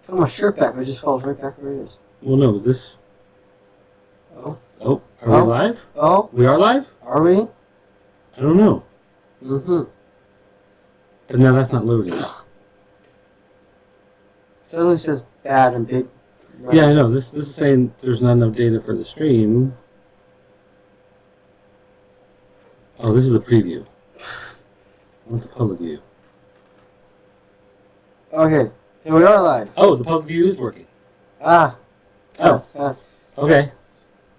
Put my shirt back, but it just falls right back where it is. Well, no, this... Oh. Oh, are we live? Oh. We are live? Are we? I don't know. Mm-hmm. But no, that's not loading. Suddenly says bad and big. Right. Yeah, I know. This is saying there's not enough data for the stream. Oh, this is the preview. I want the public view. Okay, here we are live. Oh, the public view is working. Ah. Oh. Okay.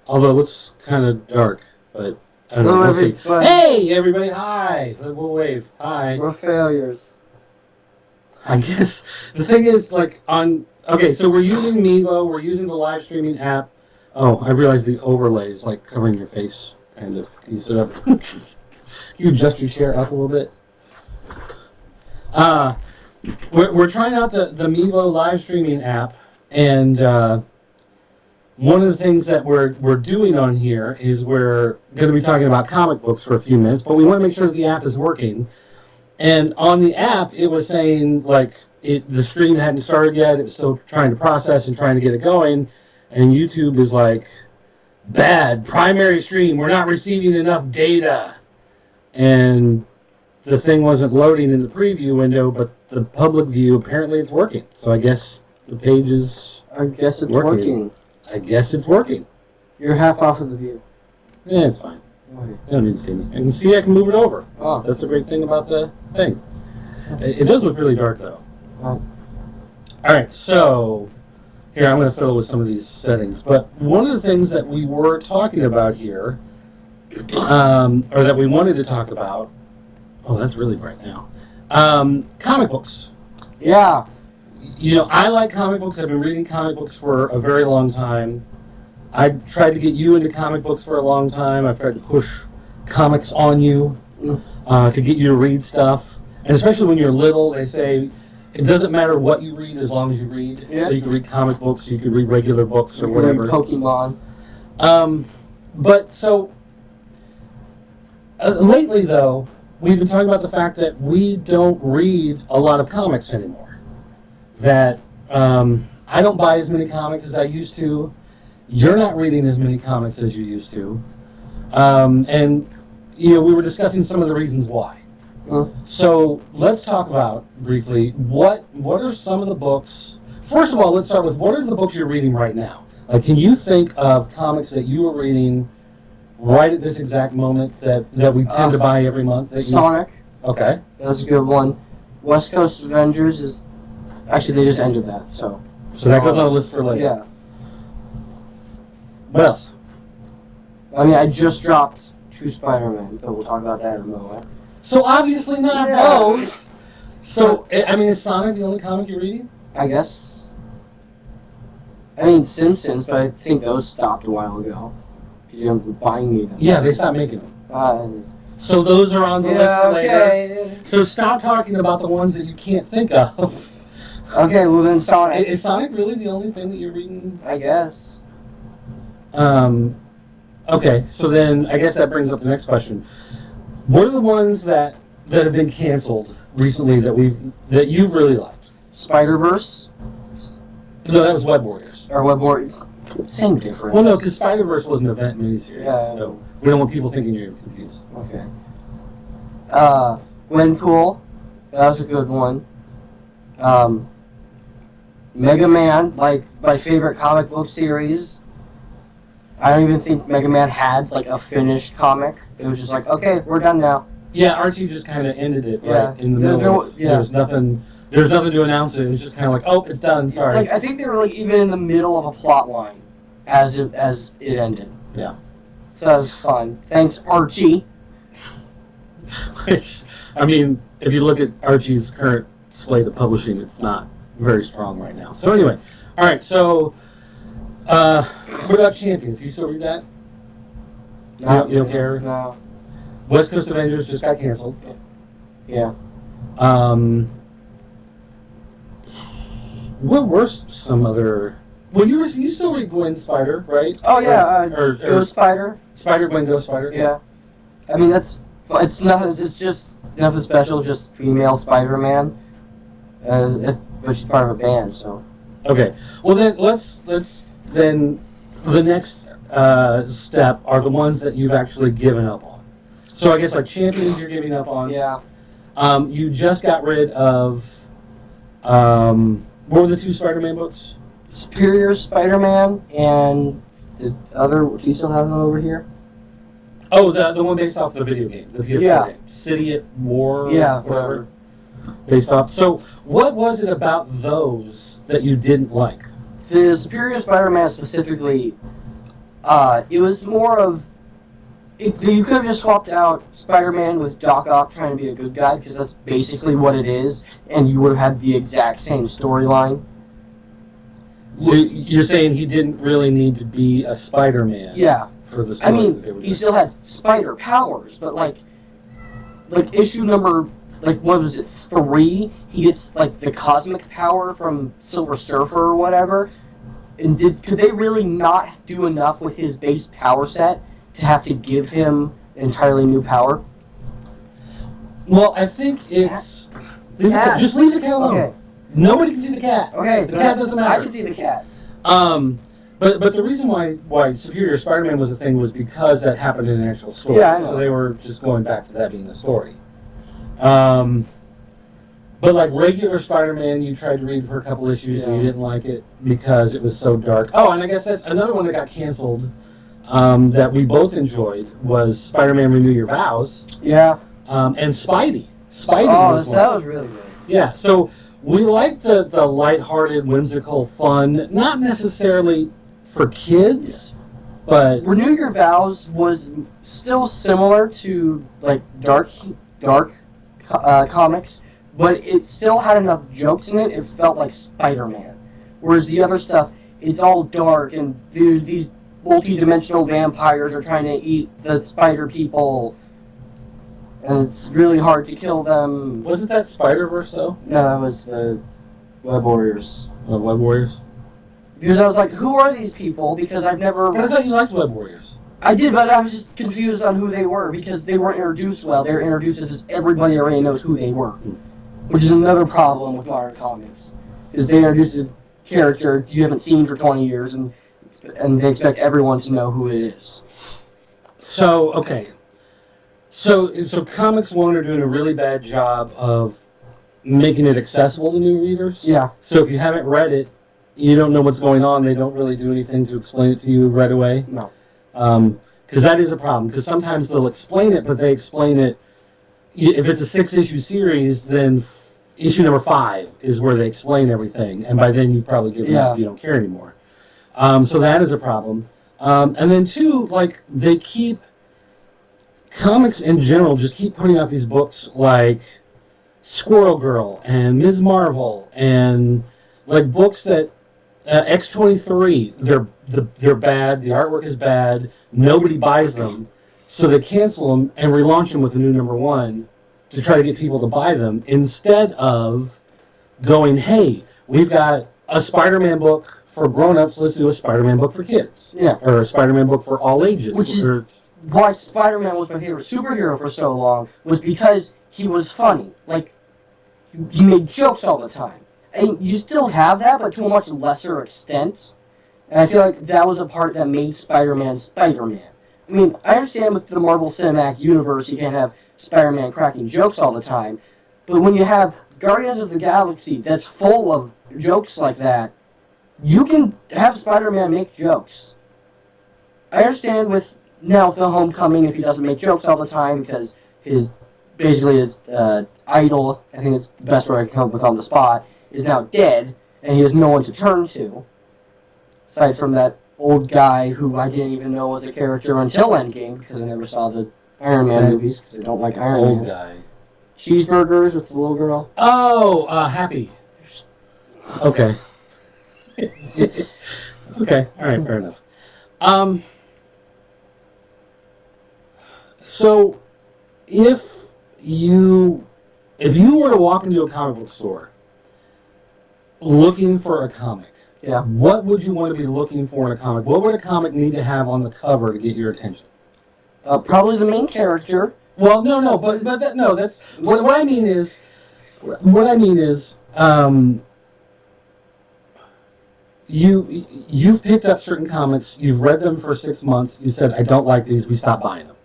Although it looks kind of dark, but I don't know. Hello, We'll see. everybody. Hey, everybody! Hi. We'll wave. Hi. We're failures. I guess the thing is, like, on... Okay, so we're using Mevo. We're using the live streaming app. Oh, I realized the overlay is, like, covering your face, kind of. Can you sit up? Can you adjust your chair up a little bit? We're trying out the Mevo live streaming app, and one of the things that we're doing on here is we're going to be talking about comic books for a few minutes, but we want to make sure that the app is working. And on the app, it was saying, like, the stream hadn't started yet. It was still trying to process and trying to get it going. And YouTube is like, bad, primary stream, we're not receiving enough data. And the thing wasn't loading in the preview window, but the public view, apparently it's working. So I guess the page is I guess it's working. I guess it's working. You're half off of the view. Yeah, it's fine. Okay. I don't need to see me. I can see I can move it over. Oh. That's the great thing about the thing. It does look really dark, though. Oh. All right, so here, I'm going to fiddle with some of these settings. But one of the things that we were talking about here, or that we wanted to talk about, oh, that's really bright now, comic books. Yeah. You know, I like comic books. I've been reading comic books for a very long time. I tried to get you into comic books for a long time. I've tried to push comics on you to get you to read stuff. And especially when you're little, they say it doesn't matter what you read as long as you read. Yeah. So you can read comic books, you can read regular books or You whatever. read Pokemon. But so lately, though, we've been talking about the fact that we don't read a lot of comics anymore. That I don't buy as many comics as I used to. You're not reading as many comics as you used to. And, you know, we were discussing some of the reasons why. So let's talk about, briefly, what are some of the books... First of all, let's start with, what are the books you're reading right now? Like, can you think of comics that you are reading right at this exact moment that we tend to buy every month? That Sonic. Okay. That's a good one. West Coast Avengers is... Actually, they just ended that, so... So that goes on the list for later. Yeah. What else? I mean, I just dropped 2 Spider-Man, but we'll talk about that in a moment. So obviously not Yeah. those. So, I mean, is Sonic the only comic you're reading? I guess. I mean, Simpsons, but I think those stopped a while ago. Because you're buying me them. Yeah, they stopped making them. So those are on the list Yeah, for later. okay. So stop talking about the ones that you can't think of. Okay, well then Sonic. Is Sonic really the only thing that you're reading? I guess. Okay, so then I guess that brings up the next question. What are the ones that have been canceled recently that you've really liked? Spider-Verse. No, that was Web Warriors. Or Web Warriors. Same difference. Well, no, because Spider-Verse was an event miniseries, Yeah. so we don't want people thinking you're confused. Okay. Gwenpool. That was a good one. Mega Man, like my favorite comic book series. I don't even think Mega Man had like a finished comic. It was just like, okay, we're done now. Yeah, Archie just kind of ended it Yeah. right in the middle. There's nothing to announce it. It was just kind of like, oh, it's done. Sorry. Like I think they were like even in the middle of a plot line as it ended. Yeah. So that was fun. Thanks, Archie. Which, I mean, if you look at Archie's current slate of publishing, it's not very strong right now. So anyway, all right. So, what about Champions? You still read that? No, You don't care? No. West Coast Avengers just got canceled. Yeah. What were some other? Well, you still read Gwen Spider, right? Oh yeah, or Ghost Spider. Spider-Gwen, Ghost Spider. Yeah. I mean it's nothing. It's just nothing special. Just female Spider-Man. But she's part of a band, so. Okay. Well, then let's then the next step are the ones that you've actually given up on. So I guess like Champions you're giving up on. Yeah. You just got rid of what were the 2 Spider-Man books? Superior Spider-Man and the other. Do you still have them over here? Oh, the one based off the video game, the PS4 Yeah. game, City at War. Yeah, whatever. Based off. So, what was it about those that you didn't like? The Superior Spider-Man specifically, it was more of. You could have just swapped out Spider-Man with Doc Ock trying to be a good guy, because that's basically what it is, and you would have had the exact same storyline. So you're saying he didn't really need to be a Spider-Man? Yeah. For the I story that they mean, were he doing. still had spider powers, but like issue number, what was it, 3, he gets like the cosmic power from Silver Surfer or whatever. And could they really not do enough with his base power set to have to give him entirely new power? Well, I think it's Cat. just leave the cat alone. Okay. Nobody can see the cat. Okay. The cat doesn't matter. I can see the cat. But the reason why Superior Spider-Man was a thing was because that happened in an actual story. Yeah, I know. So they were just going back to that being the story. But like regular Spider-Man, you tried to read for a couple issues and you didn't like it because it was so dark. Oh, and I guess that's another one that got canceled that we both enjoyed was Spider-Man Renew Your Vows Yeah. and Spidey. Spidey Oh, was that one. was really good. Yeah, so we like the lighthearted, whimsical fun, not necessarily for kids, but Renew Your Vows was still similar to like dark comics, but it still had enough jokes in it. It felt like Spider-Man, whereas the other stuff, it's all dark and these multi-dimensional vampires are trying to eat the spider people, and it's really hard to kill them. wasn't that Spider-Verse though? No, that was the Web Warriors. Web Warriors? Because I was like, who are these people? Because I've never. But I thought you liked Web Warriors. I did, but I was just confused on who they were because they weren't introduced well. They were introduced as if everybody already knows who they were, which is another problem with modern comics. Is they introduce a character you haven't seen for 20 years, and they expect everyone to know who it is. So, okay. So Comics One are doing a really bad job of making it accessible to new readers. Yeah. So if you haven't read it, you don't know what's going on. They don't really do anything to explain it to you right away. No. Because that is a problem. Because sometimes they'll explain it, but they explain it. If it's a 6-issue series, then issue number 5 is where they explain everything, and by then you've probably given up. You don't care anymore. So that is a problem. And then 2, like they keep comics in general just keep putting out these books like Squirrel Girl and Ms. Marvel and like books that. X-23, they're bad. The artwork is bad. Nobody buys them, so they cancel them and relaunch them with a new number 1 to try to get people to buy them. Instead of going, hey, we've got a Spider-Man book for grown-ups. Let's do a Spider-Man book for kids. Yeah. Or a Spider-Man book for all ages. Which is why Spider-Man was my favorite superhero for so long, was because he was funny. Like, he made jokes all the time. And you still have that, but to a much lesser extent. And I feel like that was a part that made Spider-Man Spider-Man. I mean, I understand with the Marvel Cinematic Universe, you can't have Spider-Man cracking jokes all the time. But when you have Guardians of the Galaxy that's full of jokes like that, you can have Spider-Man make jokes. I understand with now the Homecoming if he doesn't make jokes all the time because his idol, I think it's the best word I can come up with on the spot, is now dead, and he has no one to turn to. Aside from that old guy who I didn't even know was a character until Endgame, because I never saw the Iron Man movies, because I don't like Iron old Man. guy. Cheeseburgers with the little girl. Oh, Happy. Okay. Okay, alright, fair enough. So, if you were to walk into a comic book store looking for a comic, Yeah. what would you want to be looking for in a comic? What would a comic need to have on the cover to get your attention? Probably the main character. Well, no, but that's what I mean is you've picked up certain comics, you've read them for 6 months, you said, I don't like these, we stopped buying them.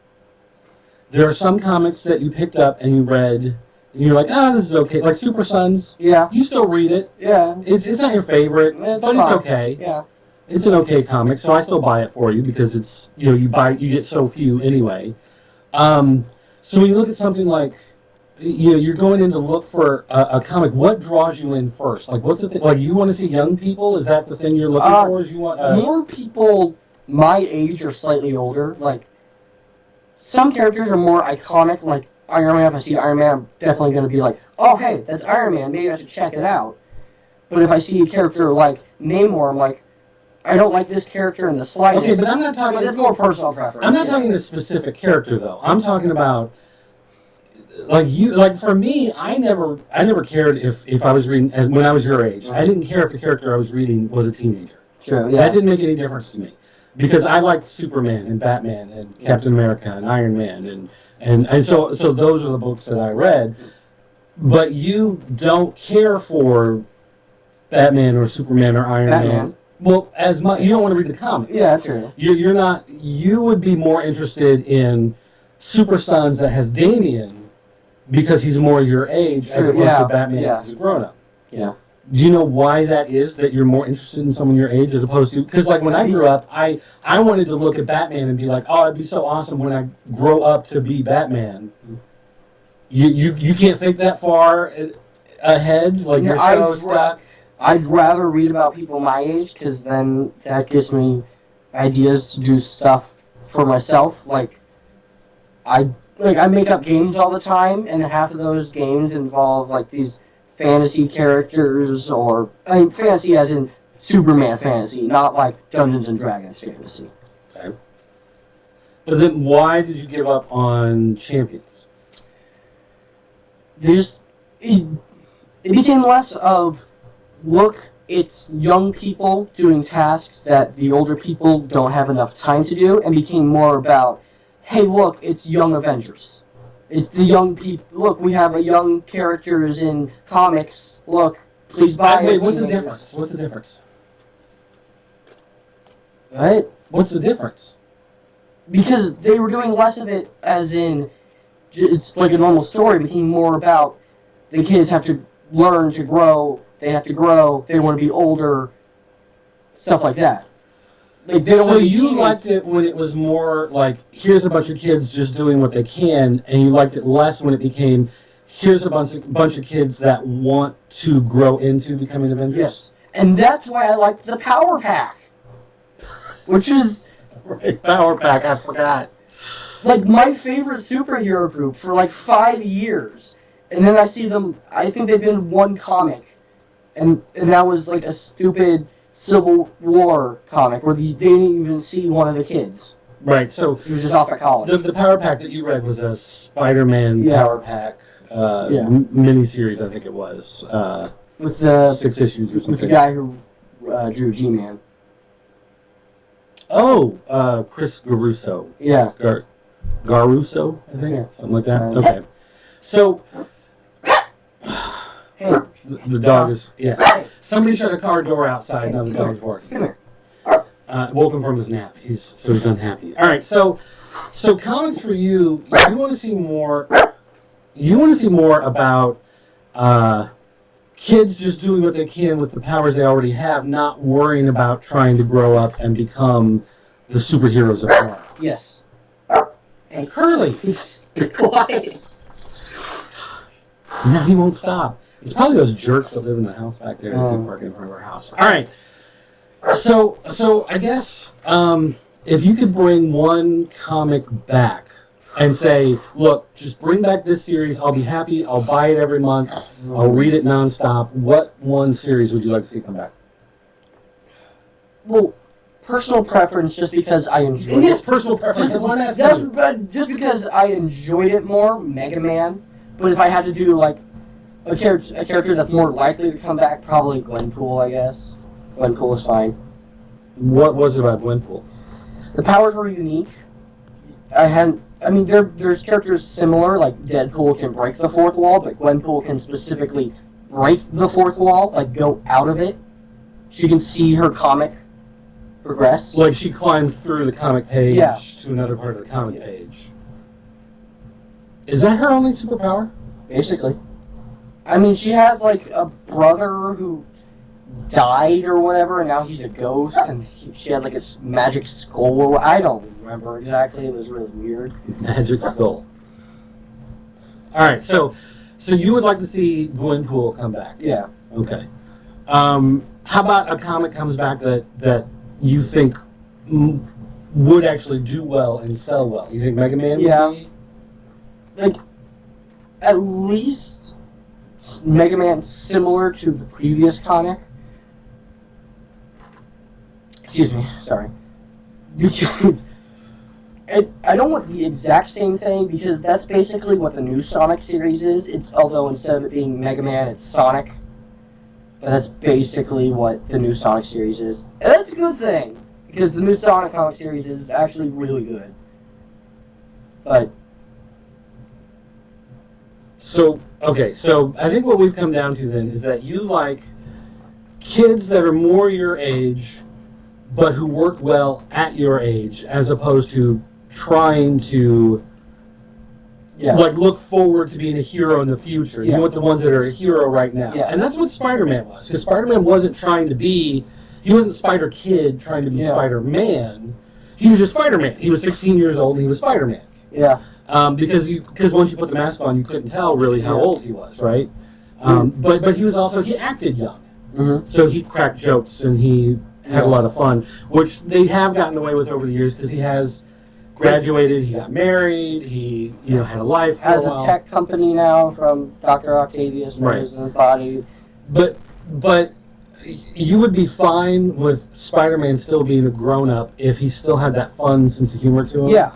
There are some comics that you picked up and you read, and you're like, this is okay. Like Super Sons, Yeah. you still read it. Yeah. It's not your favorite, It's but it's fine. okay. Yeah. It's an okay comic, so I still buy it for you because it's, you get so few anyway. So when you look at something like, you're going in to look for a comic, what draws you in first? Like, what's the thing? Like, you want to see young people? Is that the thing you're looking for? Is you want more people my age or slightly older. Like, some characters are more iconic, like Iron Man. If I see Iron Man, I'm definitely going to be like, oh, hey, that's Iron Man. Maybe I should check it out. But if I see a character like Namor, I'm like, I don't like this character in the slightest. Okay, but I'm not talking. But that's more personal preference. I'm not talking a specific character though. I'm talking about like for me, I never cared if I was reading when I was your age. I didn't care if the character I was reading was a teenager. True. Yeah. That didn't make any difference to me because I liked Superman and Batman and Captain America and Iron Man and so those are the books that I read. But you don't care for Batman or Superman or Iron Man. Well, as much you don't want to read the comics. Yeah, true. You're not. You would be more interested in Super Sons that has Damian because he's more your age as opposed to Batman who's a grown up. Yeah. Do you know why that is? That you're more interested in someone your age as opposed to because like when I grew up, I wanted to look at Batman and be like, oh, it'd be so awesome when I grow up to be Batman. You can't think that far ahead. Like you're so stuck. I'd rather read about people my age because then that gives me ideas to do stuff for myself. Like I make up games all the time, and half of those games involve like these fantasy characters, or I mean fantasy as in Superman fantasy, not like Dungeons and Dragons fantasy. Okay. But then, why did you give up on Champions? It became less of look, it's young people doing tasks that the older people don't have enough time to do, and became more about, hey, look, it's young Avengers. It's the young people. Look, we have a young characters in comics. Look, please buy it. Wait, what's the difference? What's the difference? Right? What's the difference? Because they were doing less of it as in, it's like a normal story, became more about the kids have to learn to grow. They have to grow. They want to be older. Stuff like that. Like they don't so want to be you teenagers. liked it when it was more like here's a bunch of kids just doing what they can, and you liked it less when it became here's a bunch of kids that want to grow into becoming Avengers. Yes, and that's why I liked the Power Pack, which is right. Power Pack. I forgot. like my favorite superhero group for like 5 years, and then I see them. I think they've been one comic. And that was like a stupid Civil War comic where they didn't even see one of the kids. Right, so he was just off at college. The Power Pack that you read was a Spider-Man Power Pack miniseries, I think it was. With the 6 issues or something. With the guy who drew G-Man. Oh, Chris Garuso. Yeah. Garuso, I think? Yeah. Something like that? Okay. So... Hey. The dog is, somebody shut a car door outside, now the dog's barking. Come here. Woke him from his nap, he's unhappy. Alright, so comics for you, you want to see more about kids just doing what they can with the powers they already have, not worrying about trying to grow up and become the superheroes of tomorrow. Yes. Hey, Curly! Be quiet. No, he won't stop. It's probably those jerks that live in the house back there that keep parking in front of our house. All right. So I guess if you could bring one comic back and say, look, just bring back this series. I'll be happy. I'll buy it every month. I'll read it nonstop. What one series would you like to see come back? Well, personal preference, just because I enjoyed it. Yes, personal preference. Just because I enjoyed it more, Mega Man. But if I had to do like a character that's more likely to come back, probably Gwenpool, I guess. Gwenpool is fine. What was it about Gwenpool? The powers were unique. There's characters similar, like Deadpool can break the fourth wall, but Gwenpool can specifically break the fourth wall, like go out of it. she can see her comic progress. Like she climbs through the comic page Yeah. to another part of the comic page. Is that her only superpower? Basically. I mean, she has like a brother who died or whatever, and now he's a ghost, and she has like a magic skull. Or I don't remember exactly. It was really weird. Magic skull. All right, so you would like to see Gwenpool come back? Yeah. Okay. How about a comic comes back that you think would actually do well and sell well? You think Mega Man would be? Like, at least Mega Man similar to the previous comic. Excuse me, sorry. Because I don't want the exact same thing, because that's basically what the new Sonic series is. It's, although instead of it being Mega Man, it's Sonic. But that's basically what the new Sonic series is. And that's a good thing, because the new Sonic comic series is actually really good. But So I think what we've come down to then is that you like kids that are more your age, but who work well at your age, as opposed to trying to like look forward to being a hero in the future. You want the ones that are a hero right now. Yeah. And that's what Spider-Man was. Because Spider-Man wasn't trying to be, he wasn't Spider-Kid trying to be Spider-Man. He was just Spider-Man. He was 16 years old and he was Spider-Man. Yeah. Because once you put the mask on, you couldn't tell really how old he was, right? But he was also, he acted young. Mm-hmm. So he cracked jokes and he had a lot of fun, which they have gotten away with over the years because he has graduated, he got married, he had a life. Has a tech company now from Dr. Octavius Nerves in the Body. But you would be fine with Spider-Man still being a grown-up if he still had that fun sense of humor to him. Yeah.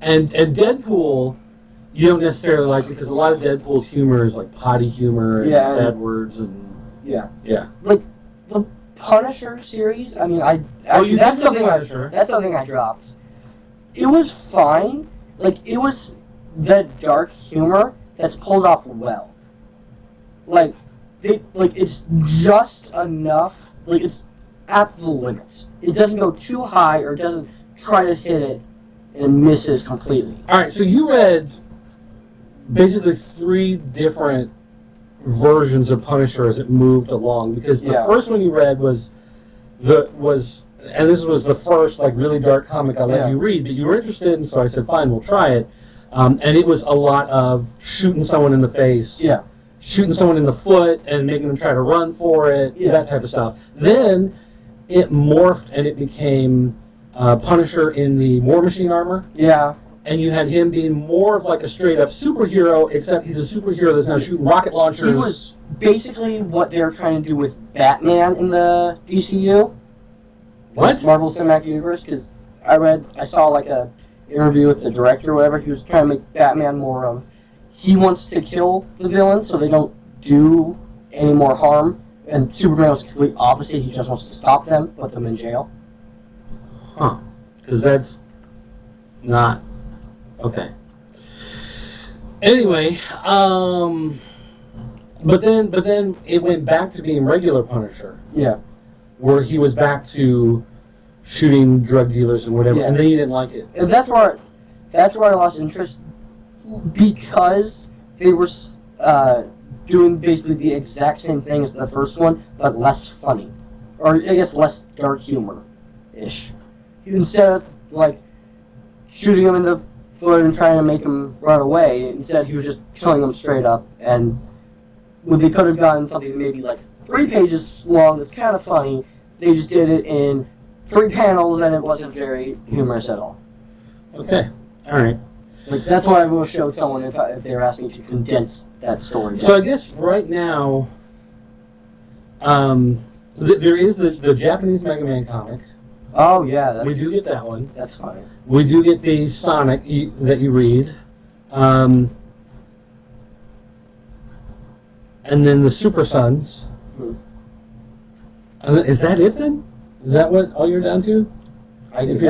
And Deadpool, you don't necessarily like, because a lot of Deadpool's humor is like potty humor and bad words and like the Punisher series. I mean, that's something I dropped. It was fine. Like, it was the dark humor that's pulled off well. Like, it's just enough. Like, it's at the limits. It doesn't go too high or doesn't try to hit it and misses completely. All right, so you read basically 3 different versions of Punisher as it moved along, because the first one you read was and this was the first like really dark comic I let you read, but you were interested, and so I said, fine, we'll try it. And it was a lot of shooting someone in the face, shooting someone in the foot, and making them try to run for it, that type of stuff. Then it morphed and it became Punisher in the War Machine armor. Yeah. And you had him being more of like a straight-up superhero, except he's a superhero that's now shooting rocket launchers. He was basically what they're trying to do with Batman in the DCU. What? Marvel Cinematic Universe, because I saw like a interview with the director or whatever. He was trying to make Batman more of, he wants to kill the villains so they don't do any more harm. And Superman was the complete opposite. He just wants to stop them, put them in jail. Huh. Because that's not... Okay. Anyway, but then it went back to being regular Punisher. Yeah. Where he was back to shooting drug dealers and whatever, and then you didn't like it. And that's where I lost interest, because they were doing basically the exact same thing as the first one, but less funny, or I guess less dark humor-ish. Instead of like shooting him in the foot and trying to make him run away, instead he was just killing them straight up. And when they could have gotten something maybe like 3 pages long that's kind of funny, they just did it in 3 panels, and it wasn't very humorous at all. Okay, all right. Like, that's why I will show someone if they were asking me to condense that story down. So I guess right now, there is the Japanese Mega Man comic. Oh yeah, we do get that one. That's funny. We do get the Sonic that you read, and then the Super Sons. Is that it then? Is that what all you're down to? If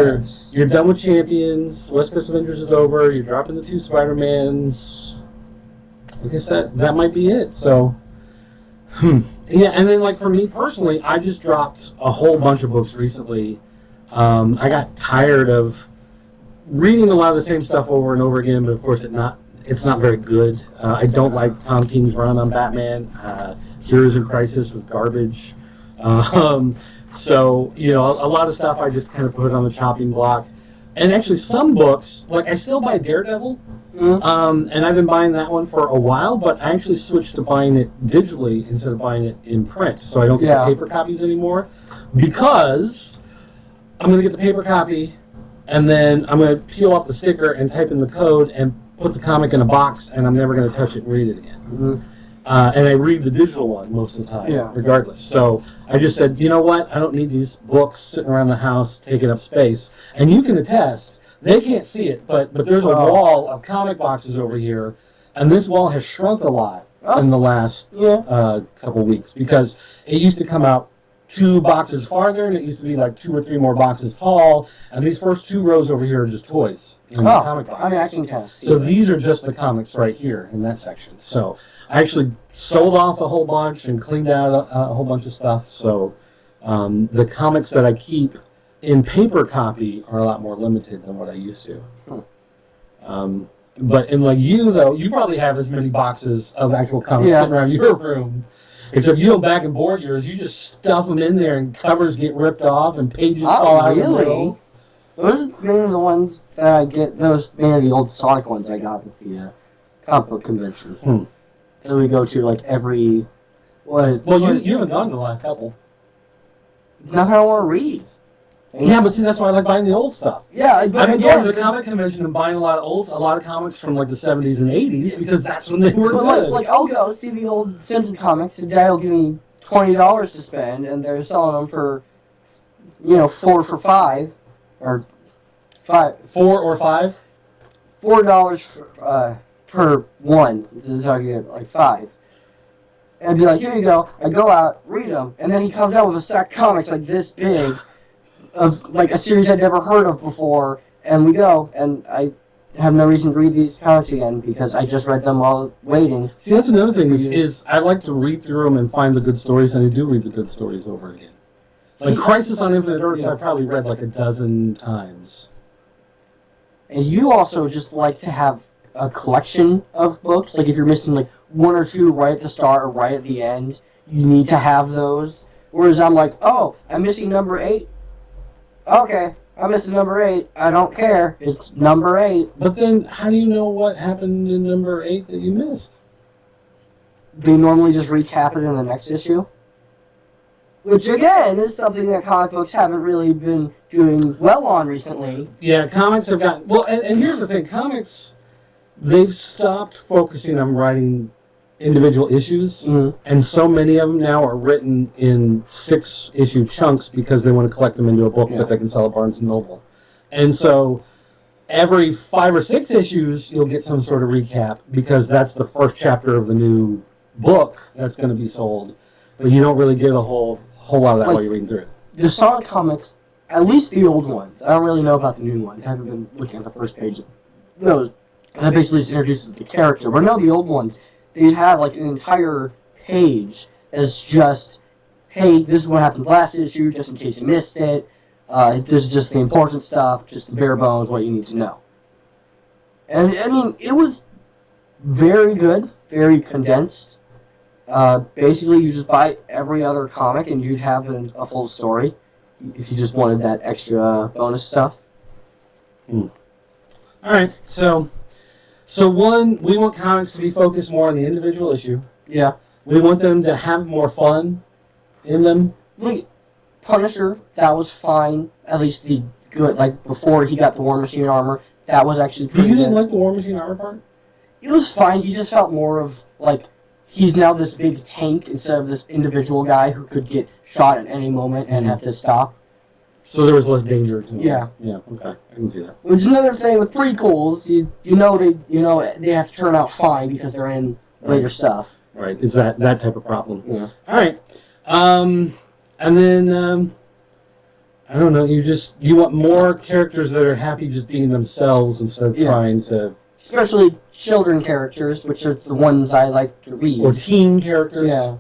you're done with Champions, West Coast Avengers is over, you're dropping the 2 Spider-Mans, I guess that might be it. So, Yeah, and then like for me personally, I just dropped a whole bunch of books recently. I got tired of reading a lot of the same stuff over and over again, but of course it's not very good. I don't like Tom King's run on Batman. Heroes in Crisis was garbage. So a lot of stuff I just kind of put on the chopping block. And actually, some books, like I still buy Daredevil, and I've been buying that one for a while, but I actually switched to buying it digitally instead of buying it in print, so I don't get the paper copies anymore, because I'm going to get the paper copy, and then I'm going to peel off the sticker and type in the code and put the comic in a box, and I'm never going to touch it and read it again. And I read the digital one most of the time, regardless. So I just said, you know what? I don't need these books sitting around the house taking up space. And you can attest, they can't see it, but there's a wall of comic boxes over here, and this wall has shrunk a lot in the last couple weeks, because it used to come out 2 boxes farther, and it used to be like 2 or 3 more boxes tall, and these first 2 rows over here are just toys. Comic boxes. I mean, I can test. So these are just the comics right here in that section. So I actually sold off a whole bunch and cleaned out a whole bunch of stuff. So the comics that I keep in paper copy are a lot more limited than what I used to. But in like you, though, you probably have as many boxes of actual comics sitting around your room. Except you don't back and board yours. You just stuff them in there and covers get ripped off and pages fall out of the middle. Those are mainly the ones that I get. Those mainly the old Sonic ones I got at the comic book convention. That we go to like every. You haven't gone to the last couple. Nothing I want to read. Yeah, but see, that's why I like buying the old stuff. Yeah, but I've been going to the comic convention and buying a lot of comics from like the 70s and 80s because that's when they were good. Like I'll go see the old Simpson comics, and Dad will give me $20 to spend, and they're selling them for, 4 for $5, or 5. 4 or 5. $4 per one. This is how you get like 5. And I'd be like, here you go. I go out, read them, and then he comes out with a stack of comics like this big, of like a series I'd never heard of before, and we go, and I have no reason to read these comics again because I just read them while waiting. See, that's another thing is I like to read through them and find the good stories, and I do read the good stories over again. Like Crisis on Infinite Earths, I probably read like a dozen times. And you also just like to have a collection of books. Like if you're missing like 1 or 2 right at the start or right at the end, you need to have those. Whereas I'm like, oh, I'm missing number 8. Okay, I'm missing number 8. I don't care. It's number 8. But then, how do you know what happened in number 8 that you missed? They normally just recap it in the next issue. Which, again, is something that comic books haven't really been doing well on recently. Yeah, comics have gotten... Well, and here's the thing. Comics, they've stopped focusing on writing individual issues, and so many of them now are written in 6-issue chunks because they want to collect them into a book that they can sell at Barnes & Noble. And so every 5 or 6 issues, you'll get some sort of recap because that's the first chapter of the new book that's going to be sold. But you don't really get a whole lot of that while you're reading through it. The Sonic comics, at least the old ones, I don't really know about the new ones. I haven't been looking at the first page of those. And that basically just introduces the character. But no, the old ones, they'd have like an entire page that's just, hey, this is what happened last issue, just in case you missed it. This is just the important stuff, just the bare bones, what you need to know. And, I mean, it was very good, very condensed. Basically, you just buy every other comic and you'd have a full story if you just wanted that extra bonus stuff. Alright, so one, we want comics to be focused more on the individual issue. Yeah. We want them to have more fun in them. Like, Punisher, that was fine. At least the good, like, before he got the War Machine armor, that was actually pretty You didn't good. like the War Machine armor part? It was fine. He just felt more of, like, he's now this big tank instead of this individual guy who could get shot at any moment and have to stop. So there was less danger to him. Yeah. Yeah, okay. I can see that. Which is another thing with prequels, you know they have to turn out fine because they're in later stuff. Right, it's that type of problem. Yeah. Alright. And then I don't know, you want more characters that are happy just being themselves instead of trying to, especially children characters, which are the ones I like to read. or teen characters. Yeah.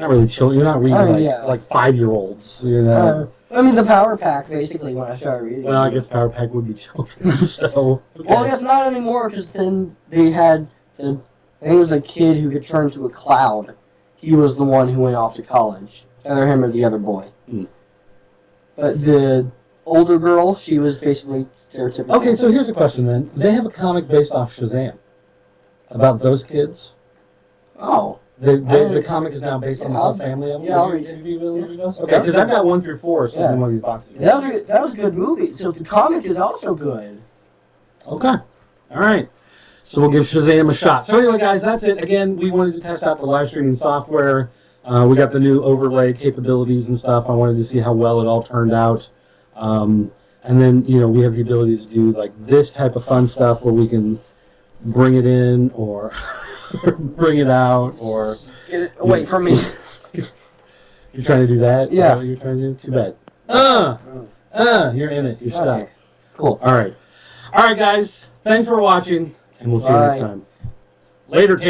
not really children. You're not reading like 5-year-olds. You know. I mean, the Power Pack, basically, when I started reading. Well, I guess Power Pack would be children. So. Okay. Well, I guess not anymore, because then they had I think it was a kid who could turn to a cloud. He was the one who went off to college. Either him or the other boy. Hmm. But the older girl, she was basically stereotypical. Okay, so here's a question then. They have a comic based off Shazam about those kids. Oh. The comic is now based on the whole family of them? Yeah, I'll read it. Okay, because I've got 1 through 4 so in one of these boxes. That was a good movie. So the comic is also good. Okay. All right. So we'll give Shazam a shot. So anyway, guys, that's it. Again, we wanted to test out the live streaming software. We got the new overlay capabilities and stuff. I wanted to see how well it all turned out. And then, we have the ability to do like this type of fun stuff where we can bring it in or bring it out or... Get it away from me. You're trying to do that? Yeah. Is that what you're trying to do? Too bad. You're in it. You're stuck. Okay. Cool. All right. All right, guys. Thanks for watching, and we'll see you next time. Later, Kate.